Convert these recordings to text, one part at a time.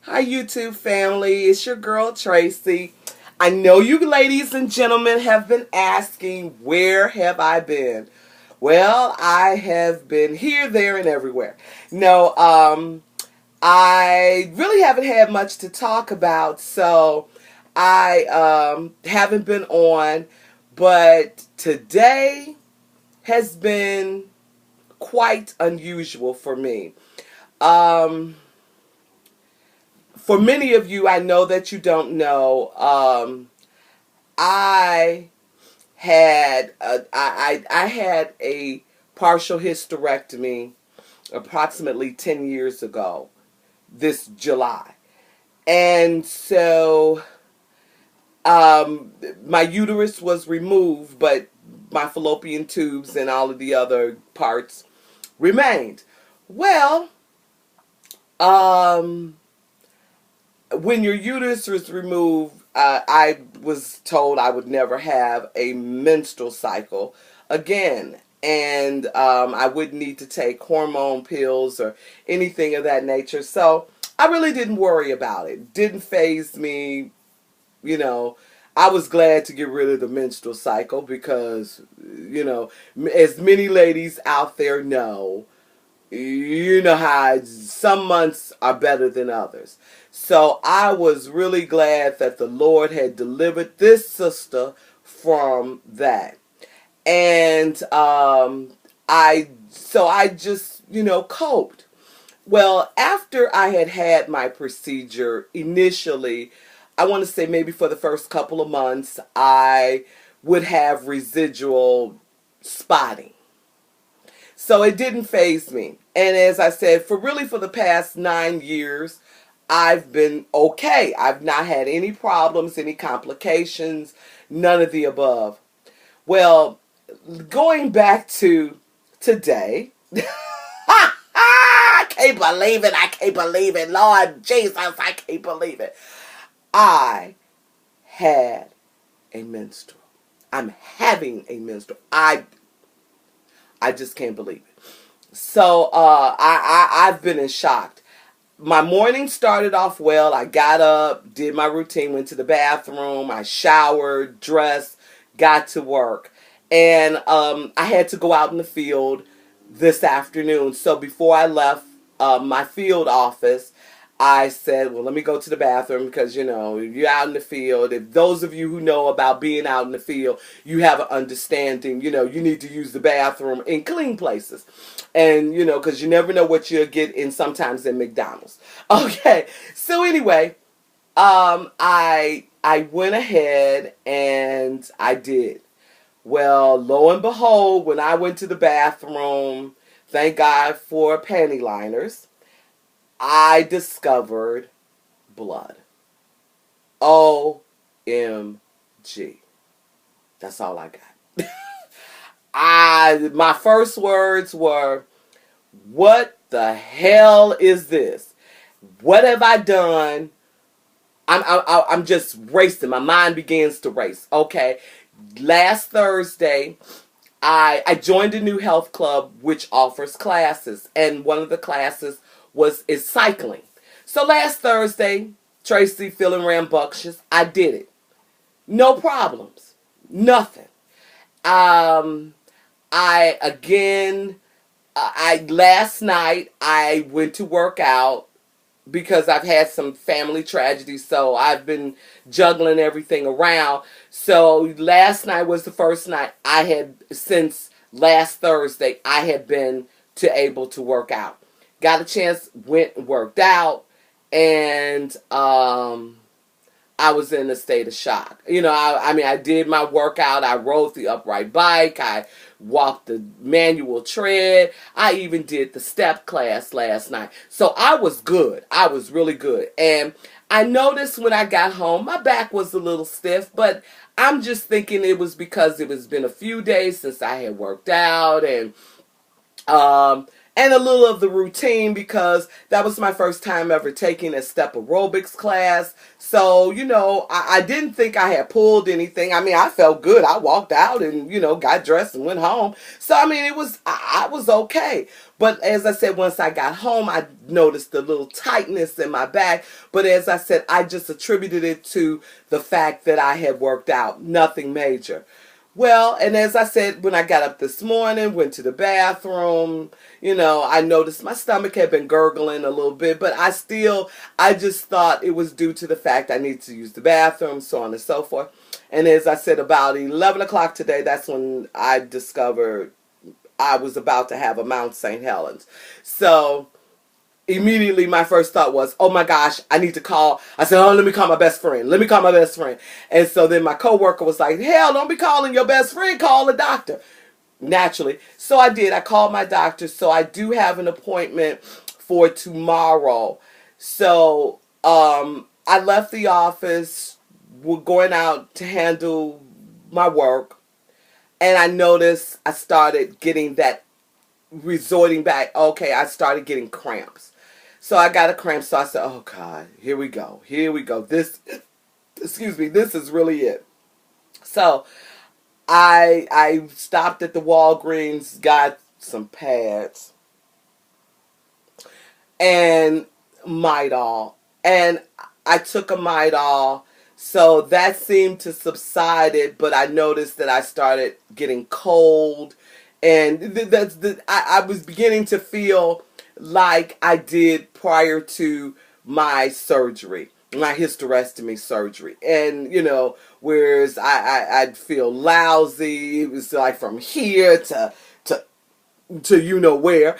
Hi, YouTube family. It's your girl, Tracy. I know you ladies and gentlemen have been asking, where have I been? Well, I have been here, there, and everywhere. No, I really haven't had much to talk about, so I haven't been on, but today has been quite unusual for me. Um, for many of you, I know that you don't know. I I had a partial hysterectomy approximately 10 years ago this July, and so um, my uterus was removed, but my fallopian tubes and all of the other parts remained. Well, um, when your uterus was removed, I was told I would never have a menstrual cycle again. And I wouldn't need to take hormone pills or anything of that nature. So I really didn't worry about it. Didn't phase me, you know. I was glad to get rid of the menstrual cycle because, as many ladies out there know, you know how some months are better than others. So I was really glad that the Lord had delivered this sister from that. And I just, coped. Well, after I had had my procedure initially, I want to say maybe for the first couple of months, I would have residual spotting. So it didn't phase me. And as I said, for the past 9 years, I've been okay. I've not had any problems, any complications, none of the above. Well, going back to today, I can't believe it. I can't believe it. Lord Jesus, I can't believe it. I had a menstrual. I'm having a menstrual. I just can't believe it. So I've been in shock. My morning started off well. I got up, did my routine, went to the bathroom, I showered, dressed, got to work. And I had to go out in the field this afternoon. So before I left my field office, I said, well, let me go to the bathroom because, you're out in the field. If those of you who know about being out in the field, you have an understanding, you need to use the bathroom in clean places. And, because you never know what you'll get in sometimes in McDonald's. Okay. So anyway, I went ahead and I did. Well, lo and behold, when I went to the bathroom, thank God for panty liners, I discovered blood. OMG. That's all I got. My first words were, what the hell is this? What have I done? I'm just racing. My mind begins to race. Okay. Last Thursday, I joined a new health club which offers classes, and one of the classes is cycling. So last Thursday, Tracy feeling rambunctious, I did it. No problems. Nothing. Um I again I last night I went to work out because I've had some family tragedies, so I've been juggling everything around. So last night was the first night I had, since last Thursday, I had been to able to work out. Got a chance, went and worked out, and I was in a state of shock. I mean, I did my workout. I rode the upright bike. I walked the manual tread. I even did the step class last night. So I was good. I was really good. And I noticed when I got home, my back was a little stiff, but I'm just thinking it was because it was been a few days since I had worked out, and a little of the routine because that was my first time ever taking a step aerobics class. So, I didn't think I had pulled anything. I mean, I felt good. I walked out and, got dressed and went home. So, I mean, I was okay. But as I said, once I got home, I noticed a little tightness in my back. But as I said, I just attributed it to the fact that I had worked out, nothing major. Well, and as I said, when I got up this morning, went to the bathroom, I noticed my stomach had been gurgling a little bit, but I just thought it was due to the fact I needed to use the bathroom, so on and so forth. And as I said, about 11 o'clock today, that's when I discovered I was about to have a Mount St. Helens. So immediately my first thought was, oh my gosh, I need to call. I said, oh, let me call my best friend. Let me call my best friend. And so then my coworker was like, hell, don't be calling your best friend. Call the doctor. Naturally. So I did. I called my doctor. So I do have an appointment for tomorrow. So I left the office. We're going out to handle my work. And I noticed I started getting that resorting back. Okay, I started getting cramps. So I got a cramp. So I said, oh God, here we go. Here we go. This is really it. So I stopped at the Walgreens, got some pads and Midol. And I took a Midol. So that seemed to subside it, but I noticed that I started getting cold. And I was beginning to feel like I did prior to my surgery, my hysterectomy surgery. And, whereas I'd feel lousy, it was like from here to where.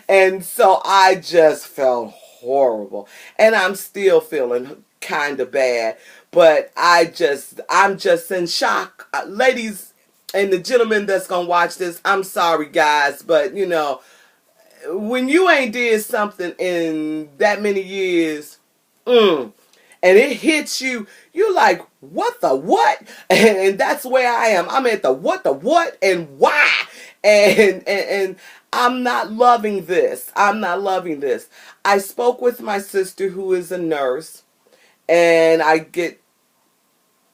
and so I just felt horrible. And I'm still feeling kind of bad, but I'm just in shock. Ladies and the gentleman that's gonna watch this, I'm sorry guys, but when you ain't did something in that many years, and it hits you, you're like, what the what? And that's where I am. I'm at the what, and why? And I'm not loving this. I'm not loving this. I spoke with my sister who is a nurse, and I get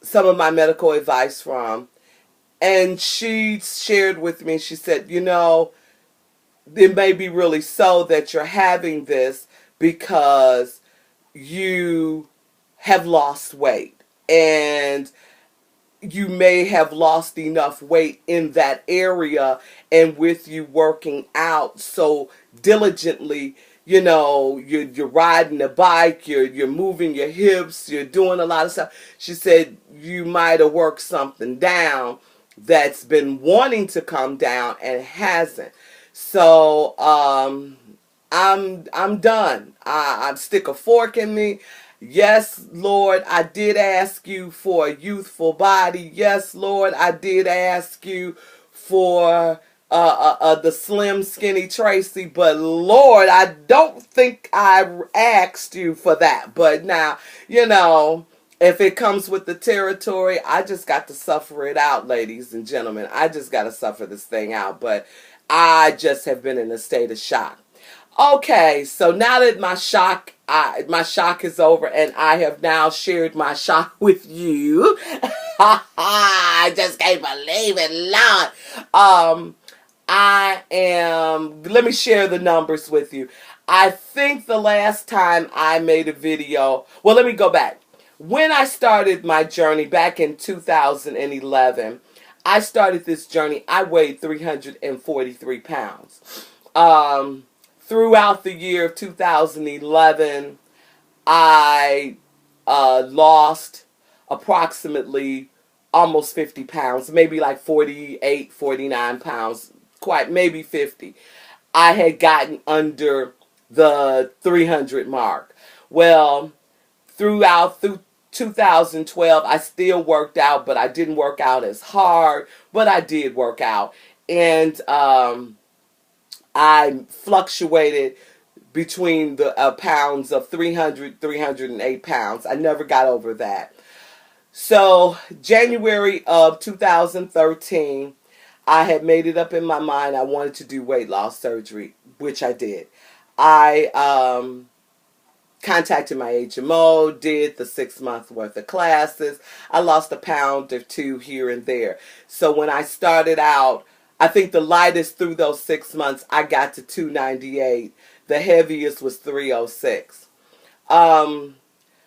some of my medical advice from, and she shared with me, she said, it may be really so that you're having this because you have lost weight, and you may have lost enough weight in that area, and with you working out so diligently, you're riding a bike, you're moving your hips, you're doing a lot of stuff. She said you might have worked something down that's been wanting to come down and hasn't. So I'm done. I stick a fork in me. Yes, Lord, I did ask you for a youthful body. Yes, Lord, I did ask you for the slim, skinny Tracy. But Lord, I don't think I asked you for that. But now, if it comes with the territory, I just got to suffer it out, ladies and gentlemen. I just got to suffer this thing out. But I just have been in a state of shock. Okay, so now that my shock is over, and I have now shared my shock with you. I just can't believe it, Lord. Let me share the numbers with you. I think the last time I made a video, well, let me go back. When I started my journey back in 2011, I started this journey, I weighed 343 pounds. Throughout the year of 2011, I lost approximately almost 50 pounds, maybe like 48, 49 pounds, quite maybe 50. I had gotten under the 300 mark. Well, through 2012, I still worked out, but I didn't work out as hard, but I did work out. And I fluctuated between the pounds of 300, 308 pounds. I never got over that. So January of 2013, I had made it up in my mind I wanted to do weight loss surgery, which I did. I contacted my HMO, did the 6 month worth of classes. I lost a pound or two here and there. So when I started out, I think the lightest through those 6 months, I got to 298. The heaviest was 306.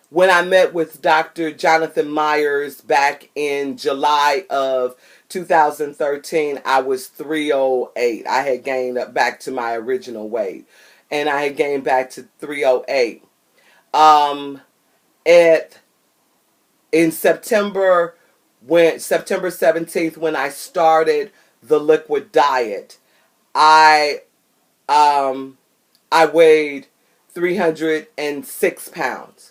When I met with Dr. Jonathan Myers back in July of 2013, I was 308. I had gained up back to my original weight, and I had gained back to 308. At in September, when September 17th, when I started the liquid diet, I I weighed 306 pounds.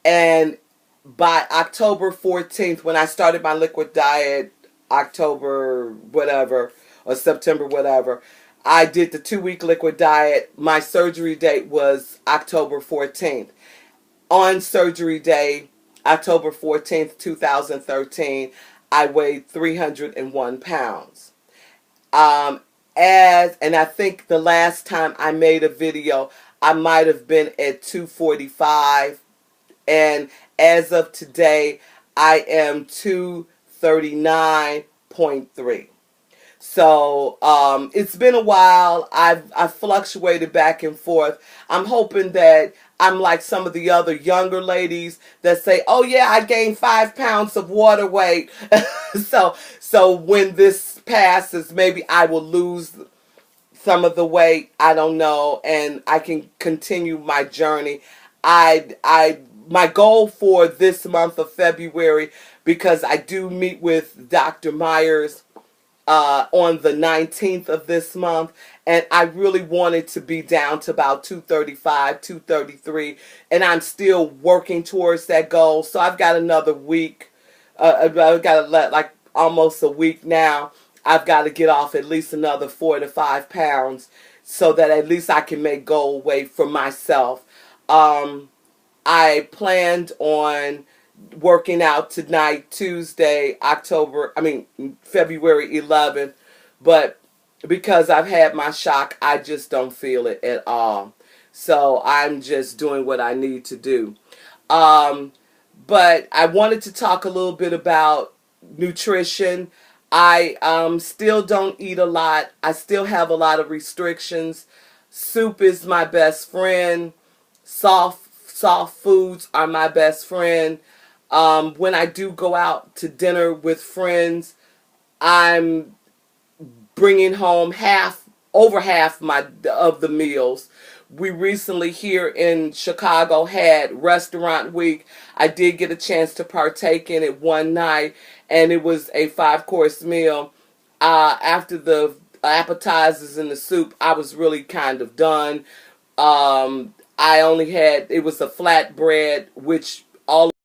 And by October 14th, when I started my liquid diet, October whatever, or September whatever, I did the 2 week liquid diet. My surgery date was October 14th. On surgery day, October 14th, 2013, I weighed 301 pounds. And I think the last time I made a video, I might have been at 245. And as of today, I am 239.3. So it's been a while. I've fluctuated back and forth. I'm hoping that I'm like some of the other younger ladies that say, "Oh yeah, I gained 5 pounds of water weight." so when this passes, maybe I will lose some of the weight. I don't know, and I can continue my journey. I my goal for this month of February, because I do meet with Dr. Myers on the 19th of this month, and I really wanted to be down to about 235, 233, and I'm still working towards that goal. So I've got another week. I've got to let like almost a week now. I've got to get off at least another 4 to 5 pounds so that at least I can make goal weight for myself. I planned on working out tonight, Tuesday, February 11th, but because I've had my shock, I just don't feel it at all. So I'm just doing what I need to do. But I wanted to talk a little bit about nutrition. I still don't eat a lot. I still have a lot of restrictions. Soup is my best friend. Soft foods are my best friend. When I do go out to dinner with friends, I'm bringing home over half of the meals. We recently here in Chicago had Restaurant Week. I did get a chance to partake in it one night, and it was a 5-course meal. After the appetizers and the soup, I was really kind of done. I only had, it was a flatbread, which all